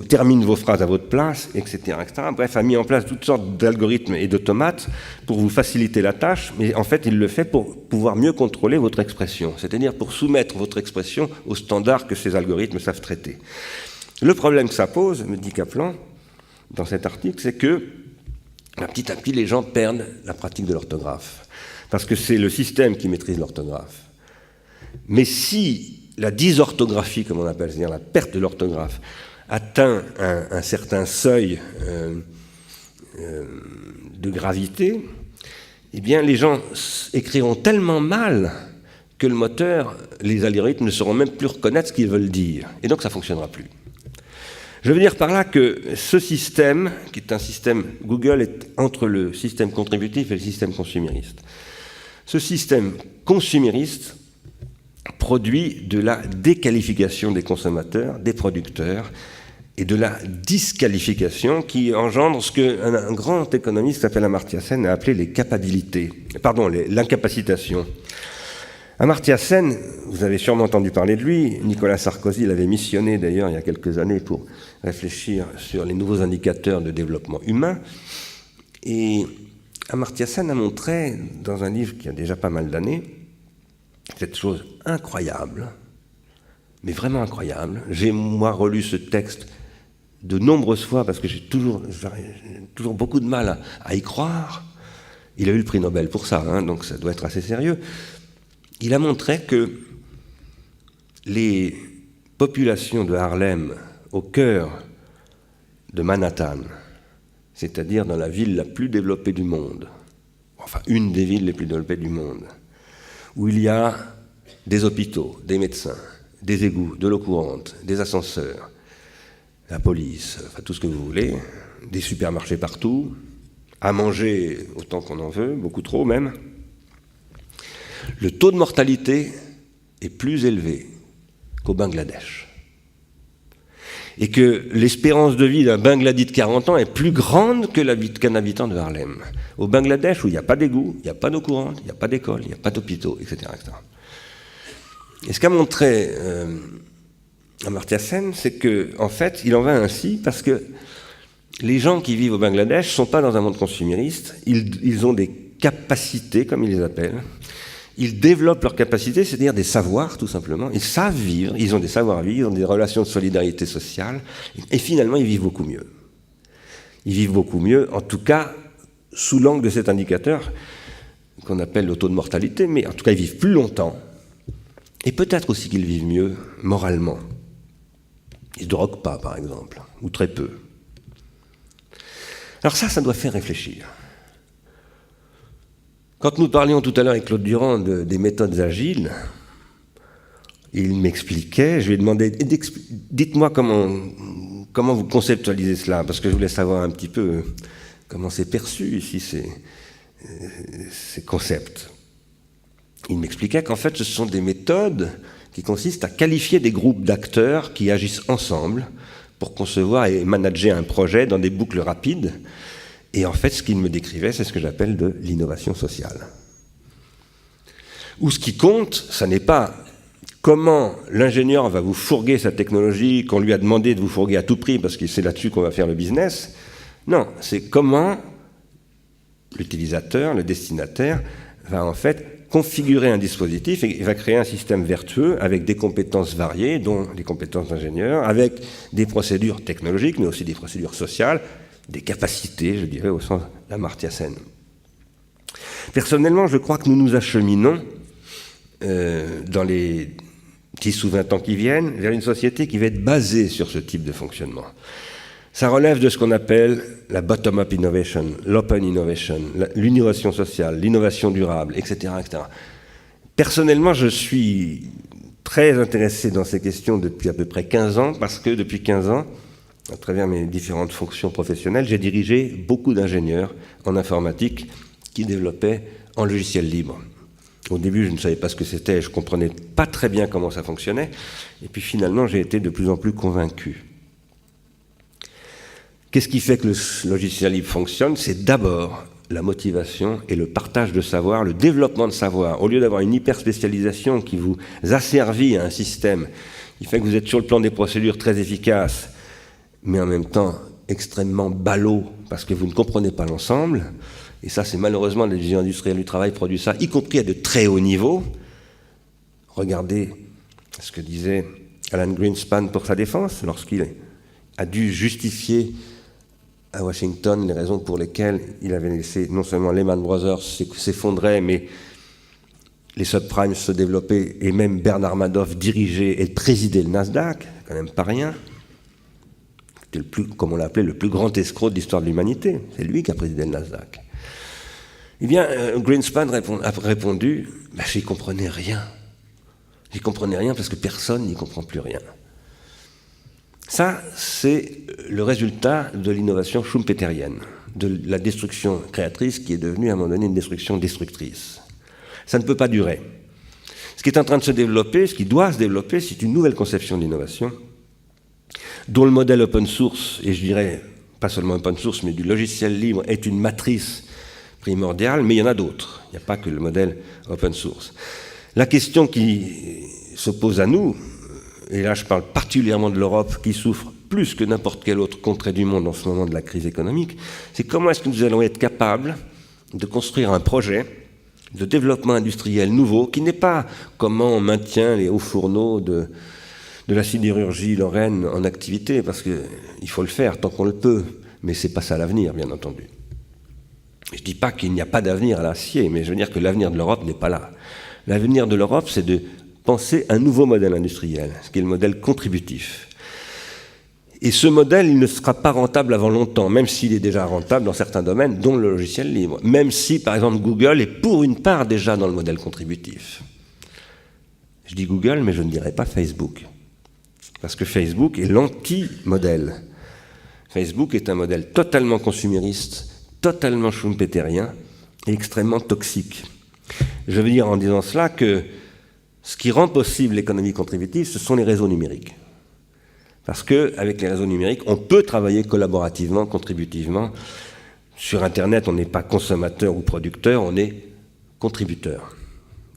Speaker 2: termine vos phrases à votre place, etc., etc. Bref, a mis en place toutes sortes d'algorithmes et d'automates pour vous faciliter la tâche, mais en fait, il le fait pour pouvoir mieux contrôler votre expression, c'est-à-dire pour soumettre votre expression aux standards que ces algorithmes savent traiter. Le problème que ça pose, me dit Kaplan, dans cet article, c'est que petit à petit, les gens perdent la pratique de l'orthographe. Parce que c'est le système qui maîtrise l'orthographe. Mais si la dysorthographie, comme on appelle, c'est-à-dire la perte de l'orthographe, atteint un certain seuil de gravité, eh bien les gens écriront tellement mal que le moteur, les algorithmes ne sauront même plus reconnaître ce qu'ils veulent dire. Et donc ça ne fonctionnera plus. Je veux dire par là que ce système, qui est un système, Google est entre le système contributif et le système consumériste. Ce système consumériste produit de la déqualification des consommateurs, des producteurs, et de la disqualification qui engendre ce qu'un grand économiste qui s'appelle Amartya Sen a appelé l'incapacitation. Amartya Sen, vous avez sûrement entendu parler de lui, Nicolas Sarkozy l'avait missionné d'ailleurs il y a quelques années pour réfléchir sur les nouveaux indicateurs de développement humain. Et Amartya Sen a montré, dans un livre qui a déjà pas mal d'années, cette chose incroyable, mais vraiment incroyable. J'ai, moi, relu ce texte de nombreuses fois parce que j'ai toujours beaucoup de mal à y croire. Il a eu le prix Nobel pour ça, hein, donc ça doit être assez sérieux. Il a montré que les populations de Harlem, au cœur de Manhattan, c'est-à-dire dans la ville la plus développée du monde, enfin une des villes les plus développées du monde, où il y a des hôpitaux, des médecins, des égouts, de l'eau courante, des ascenseurs, la police, enfin tout ce que vous voulez, des supermarchés partout, à manger autant qu'on en veut, beaucoup trop même, le taux de mortalité est plus élevé qu'au Bangladesh. Et que l'espérance de vie d'un Bangladais de 40 ans est plus grande qu'un habitant de Harlem. Au Bangladesh, où il n'y a pas d'égout, il n'y a pas d'eau courante, il n'y a pas d'école, il n'y a pas d'hôpitaux, etc., etc. Et ce qu'a montré Amartya Sen, c'est qu'en fait, il en va ainsi parce que les gens qui vivent au Bangladesh ne sont pas dans un monde consumériste, ils ont des capacités, comme ils les appellent. Ils développent leurs capacités, c'est-à-dire des savoirs, tout simplement. Ils savent vivre, ils ont des savoir-vivre, ils ont des relations de solidarité sociale, et finalement, ils vivent beaucoup mieux. Ils vivent beaucoup mieux, en tout cas, sous l'angle de cet indicateur qu'on appelle le taux de mortalité, mais en tout cas, ils vivent plus longtemps, et peut-être aussi qu'ils vivent mieux moralement. Ils ne se droguent pas, par exemple, ou très peu. Alors ça doit faire réfléchir. Quand nous parlions tout à l'heure avec Claude Durand des méthodes agiles, il m'expliquait, je lui ai demandé, dites-moi comment vous conceptualisez cela, parce que je voulais savoir un petit peu comment c'est perçu ici, ces concepts. Il m'expliquait qu'en fait, ce sont des méthodes qui consistent à qualifier des groupes d'acteurs qui agissent ensemble pour concevoir et manager un projet dans des boucles rapides. Et en fait, ce qu'il me décrivait, c'est ce que j'appelle de l'innovation sociale. Où ce qui compte, ça n'est pas comment l'ingénieur va vous fourguer sa technologie qu'on lui a demandé de vous fourguer à tout prix parce que c'est là-dessus qu'on va faire le business. Non, c'est comment l'utilisateur, le destinataire, va en fait configurer un dispositif et va créer un système vertueux avec des compétences variées, dont les compétences d'ingénieur, avec des procédures technologiques, mais aussi des procédures sociales, des capacités, je dirais, au sens d'Amartya Sen. Personnellement, je crois que nous nous acheminons dans les 10 ou 20 ans qui viennent vers une société qui va être basée sur ce type de fonctionnement. Ça relève de ce qu'on appelle la bottom-up innovation, l'open innovation, l'innovation sociale, l'innovation durable, etc., etc. Personnellement, je suis très intéressé dans ces questions depuis à peu près 15 ans, parce que depuis 15 ans, à travers mes différentes fonctions professionnelles, j'ai dirigé beaucoup d'ingénieurs en informatique qui développaient en logiciel libre. Au début, je ne savais pas ce que c'était, je ne comprenais pas très bien comment ça fonctionnait, et puis finalement, j'ai été de plus en plus convaincu. Qu'est-ce qui fait que le logiciel libre fonctionne? C'est d'abord la motivation et le partage de savoir, le développement de savoir. Au lieu d'avoir une hyper-spécialisation qui vous asservit à un système qui fait que vous êtes sur le plan des procédures très efficaces, mais en même temps extrêmement ballot parce que vous ne comprenez pas l'ensemble, et ça c'est malheureusement les divisions industrielles du travail produisent ça, y compris à de très hauts niveaux. Regardez ce que disait Alan Greenspan pour sa défense, lorsqu'il a dû justifier à Washington les raisons pour lesquelles il avait laissé non seulement Lehman Brothers s'effondrer, mais les subprimes se développaient, et même Bernard Madoff dirigeait et présidait le Nasdaq, c'est quand même pas rien. C'était comme on l'appelait, le plus grand escroc de l'histoire de l'humanité. C'est lui qui a présidé le Nasdaq. Eh bien, Greenspan a répondu, j'y comprenais rien. J'y comprenais rien parce que personne n'y comprend plus rien. Ça, c'est le résultat de l'innovation schumpeterienne, de la destruction créatrice qui est devenue à un moment donné une destruction destructrice. Ça ne peut pas durer. Ce qui est en train de se développer, ce qui doit se développer, c'est une nouvelle conception d'innovation, dont le modèle open source, et je dirais pas seulement open source, mais du logiciel libre, est une matrice primordiale, mais il y en a d'autres. Il n'y a pas que le modèle open source. La question qui se pose à nous, et là je parle particulièrement de l'Europe qui souffre plus que n'importe quelle autre contrée du monde en ce moment de la crise économique, c'est comment est-ce que nous allons être capables de construire un projet de développement industriel nouveau qui n'est pas comment on maintient les hauts fourneaux de la sidérurgie lorraine en activité, parce qu'il faut le faire tant qu'on le peut, mais ce n'est pas ça l'avenir, bien entendu. Je ne dis pas qu'il n'y a pas d'avenir à l'acier, mais je veux dire que l'avenir de l'Europe n'est pas là. L'avenir de l'Europe, c'est de penser un nouveau modèle industriel, ce qui est le modèle contributif. Et ce modèle, il ne sera pas rentable avant longtemps, même s'il est déjà rentable dans certains domaines, dont le logiciel libre. Même si, par exemple, Google est pour une part déjà dans le modèle contributif. Je dis Google, mais je ne dirais pas Facebook. Parce que Facebook est l'anti-modèle. Facebook est un modèle totalement consumériste, totalement schumpeterien et extrêmement toxique. Je veux dire en disant cela que ce qui rend possible l'économie contributive, ce sont les réseaux numériques. Parce qu'avec les réseaux numériques, on peut travailler collaborativement, contributivement. Sur Internet, on n'est pas consommateur ou producteur, on est contributeur.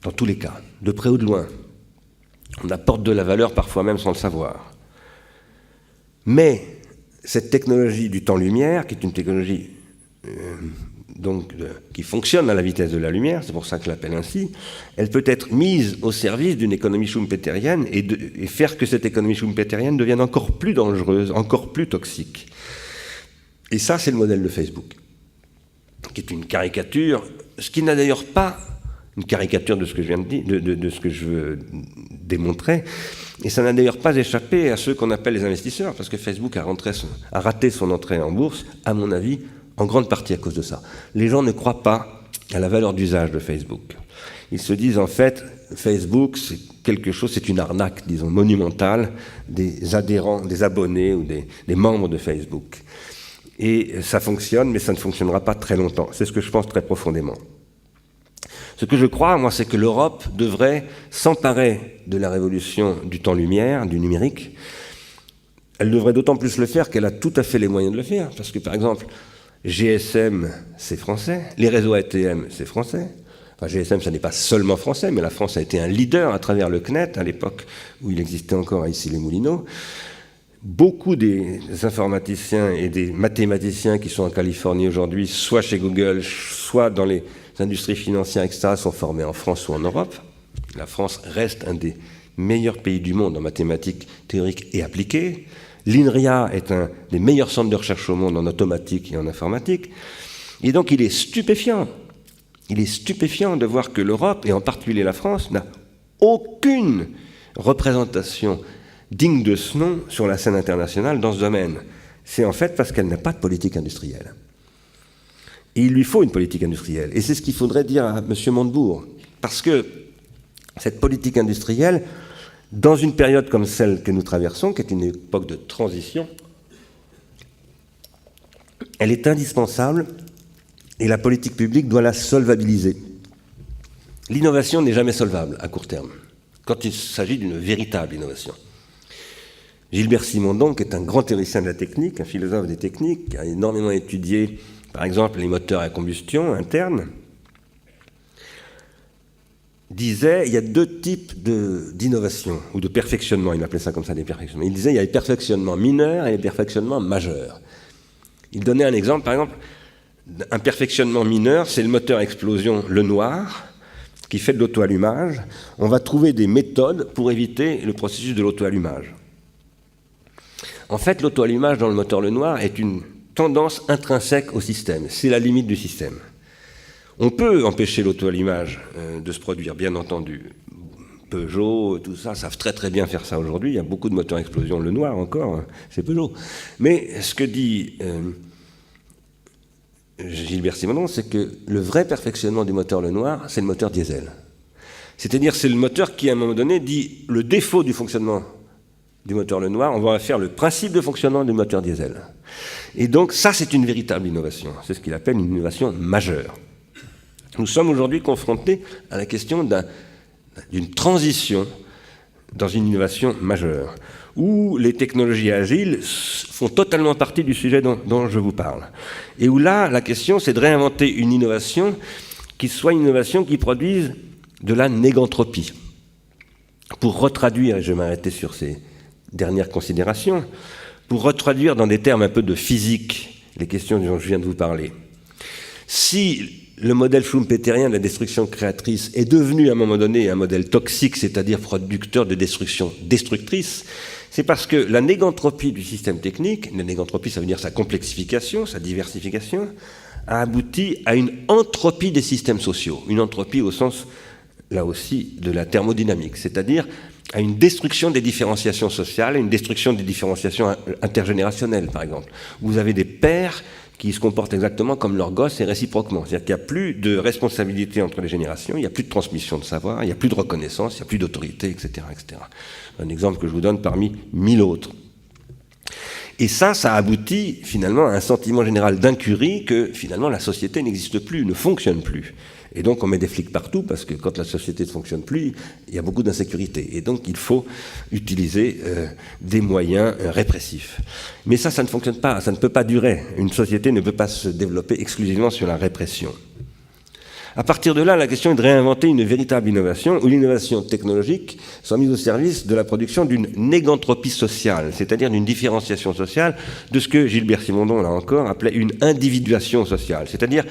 Speaker 2: Dans tous les cas, de près ou de loin. On apporte de la valeur, parfois même sans le savoir. Mais cette technologie du temps-lumière, qui est une technologie qui fonctionne à la vitesse de la lumière, c'est pour ça que je l'appelle ainsi, elle peut être mise au service d'une économie schumpeterienne et faire que cette économie schumpeterienne devienne encore plus dangereuse, encore plus toxique. Et ça, c'est le modèle de Facebook, qui est une caricature, ce qui n'a d'ailleurs pas une caricature de ce que je viens de dire, de ce que je veux démontrer, et ça n'a d'ailleurs pas échappé à ceux qu'on appelle les investisseurs, parce que Facebook a raté son entrée en bourse, à mon avis, en grande partie à cause de ça. Les gens ne croient pas à la valeur d'usage de Facebook. Ils se disent en fait, Facebook, c'est quelque chose, c'est une arnaque, disons, monumentale des adhérents, des abonnés ou des membres de Facebook. Et ça fonctionne, mais ça ne fonctionnera pas très longtemps. C'est ce que je pense très profondément. Ce que je crois, moi, c'est que l'Europe devrait s'emparer de la révolution du temps-lumière, du numérique. Elle devrait d'autant plus le faire qu'elle a tout à fait les moyens de le faire. Parce que, par exemple, GSM, c'est français. Les réseaux ATM, c'est français. Enfin, GSM, ça n'est pas seulement français, mais la France a été un leader à travers le CNET, à l'époque où il existait encore à Issy-les-Moulineaux. Beaucoup des informaticiens et des mathématiciens qui sont en Californie aujourd'hui, soit chez Google, soit dans les industries financières, etc., sont formés en France ou en Europe. La France reste un des meilleurs pays du monde en mathématiques théoriques et appliquées. L'INRIA est un des meilleurs centres de recherche au monde en automatique et en informatique. Et donc il est stupéfiant de voir que l'Europe, et en particulier la France, n'a aucune représentation digne de ce nom sur la scène internationale dans ce domaine. C'est en fait parce qu'elle n'a pas de politique industrielle. Et il lui faut une politique industrielle. Et c'est ce qu'il faudrait dire à M. Montebourg. Parce que cette politique industrielle, dans une période comme celle que nous traversons, qui est une époque de transition, elle est indispensable et la politique publique doit la solvabiliser. L'innovation n'est jamais solvable à court terme, quand il s'agit d'une véritable innovation. Gilbert Simondon, qui est un grand théoricien de la technique, un philosophe des techniques, qui a énormément étudié, par exemple, les moteurs à combustion internes, disait il y a deux types d'innovation, ou de perfectionnement, il appelait ça comme ça, des perfectionnements. Il disait il y a les perfectionnements mineurs et les perfectionnements majeurs. Il donnait un exemple, par exemple, un perfectionnement mineur, c'est le moteur à explosion Lenoir, qui fait de l'auto-allumage. On va trouver des méthodes pour éviter le processus de l'auto-allumage. En fait, l'auto-allumage dans le moteur Lenoir est une tendance intrinsèque au système. C'est la limite du système. On peut empêcher l'auto-allumage de se produire, bien entendu. Peugeot, tout ça, savent très très bien faire ça aujourd'hui. Il y a beaucoup de moteurs à explosion, le noir encore, hein, c'est Peugeot. Mais ce que dit Gilbert Simondon, c'est que le vrai perfectionnement du moteur le noir, c'est le moteur diesel. C'est-à-dire c'est le moteur qui, à un moment donné, dit le défaut du fonctionnement du moteur le noir, on va faire le principe de fonctionnement du moteur diesel. Et donc ça, c'est une véritable innovation. C'est ce qu'il appelle une innovation majeure. Nous sommes aujourd'hui confrontés à la question d'une transition dans une innovation majeure, où les technologies agiles font totalement partie du sujet dont je vous parle. Et où là, la question, c'est de réinventer une innovation qui soit une innovation qui produise de la négantropie. Pour retraduire, et je vais m'arrêter sur ces dernières considérations, pour retraduire dans des termes un peu de physique les questions dont je viens de vous parler. Si le modèle schumpeterien de la destruction créatrice est devenu à un moment donné un modèle toxique, c'est-à-dire producteur de destruction destructrice, c'est parce que la négantropie du système technique, la négantropie ça veut dire sa complexification, sa diversification, a abouti à une entropie des systèmes sociaux, une entropie au sens, là aussi, de la thermodynamique, c'est-à-dire à une destruction des différenciations sociales, une destruction des différenciations intergénérationnelles, par exemple. Vous avez des pères qui se comportent exactement comme leurs gosses et réciproquement. C'est-à-dire qu'il n'y a plus de responsabilité entre les générations, il n'y a plus de transmission de savoir, il n'y a plus de reconnaissance, il n'y a plus d'autorité, etc., etc. Un exemple que je vous donne parmi 1000 autres. Et ça aboutit finalement à un sentiment général d'incurie que finalement la société n'existe plus, ne fonctionne plus. Et donc on met des flics partout parce que quand la société ne fonctionne plus, il y a beaucoup d'insécurité. Et donc il faut utiliser des moyens répressifs. Mais ça ne fonctionne pas, ça ne peut pas durer. Une société ne peut pas se développer exclusivement sur la répression. À partir de là, la question est de réinventer une véritable innovation où l'innovation technologique soit mise au service de la production d'une négantropie sociale, c'est-à-dire d'une différenciation sociale de ce que Gilbert Simondon, là encore, appelait une individuation sociale, c'est-à-dire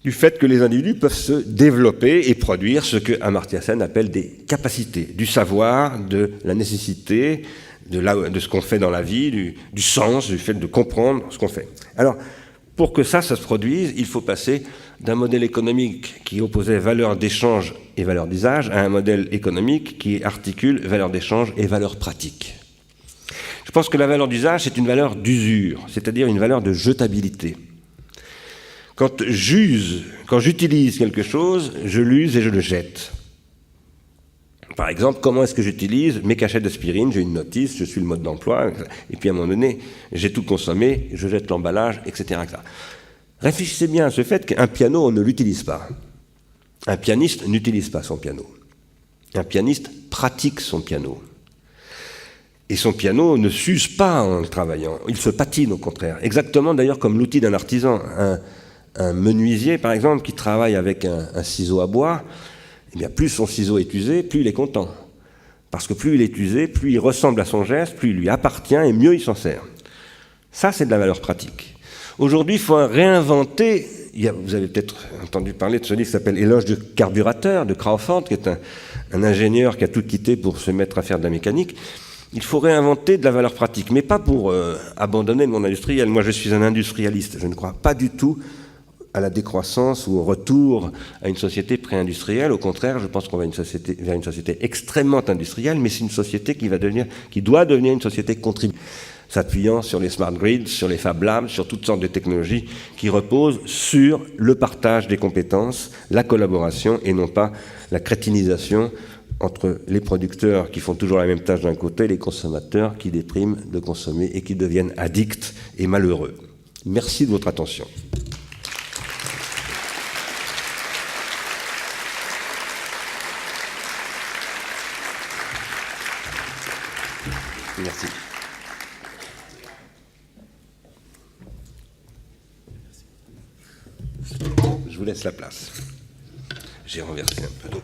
Speaker 2: du fait que les individus peuvent se développer et produire ce que Amartya Sen appelle des capacités, du savoir, de la nécessité, de ce qu'on fait dans la vie, du sens, du fait de comprendre ce qu'on fait. Alors, pour que ça se produise, il faut passer d'un modèle économique qui opposait valeur d'échange et valeur d'usage à un modèle économique qui articule valeur d'échange et valeur pratique. Je pense que la valeur d'usage, c'est une valeur d'usure, c'est-à-dire une valeur de jetabilité. Quand j'utilise quelque chose, je l'use et je le jette. Par exemple, comment est-ce que j'utilise mes cachets d'aspirine? J'ai une notice, je suis le mode d'emploi, et puis à un moment donné, j'ai tout consommé, je jette l'emballage, etc., etc. Réfléchissez bien à ce fait qu'un piano, on ne l'utilise pas. Un pianiste n'utilise pas son piano. Un pianiste pratique son piano. Et son piano ne s'use pas en le travaillant, il se patine au contraire. Exactement d'ailleurs comme l'outil d'un artisan. Un menuisier, par exemple, qui travaille avec un ciseau à bois, eh bien, plus son ciseau est usé, plus il est content. Parce que plus il est usé, plus il ressemble à son geste, plus il lui appartient et mieux il s'en sert. Ça, c'est de la valeur pratique. Aujourd'hui, il faut réinventer, vous avez peut-être entendu parler de ce livre qui s'appelle Éloge du carburateur de Crawford, qui est un ingénieur qui a tout quitté pour se mettre à faire de la mécanique. Il faut réinventer de la valeur pratique, mais pas pour abandonner le monde industriel. Moi, je suis un industrialiste, je ne crois pas du tout à la décroissance ou au retour à une société pré-industrielle. Au contraire, je pense qu'on va vers une société extrêmement industrielle, mais c'est une société qui doit devenir une société contributive, s'appuyant sur les smart grids, sur les Fab Labs, sur toutes sortes de technologies qui reposent sur le partage des compétences, la collaboration et non pas la crétinisation entre les producteurs qui font toujours la même tâche d'un côté et les consommateurs qui dépriment de consommer et qui deviennent addicts et malheureux. Merci de votre attention. Merci. Je vous laisse la place. J'ai renversé un peu d'eau.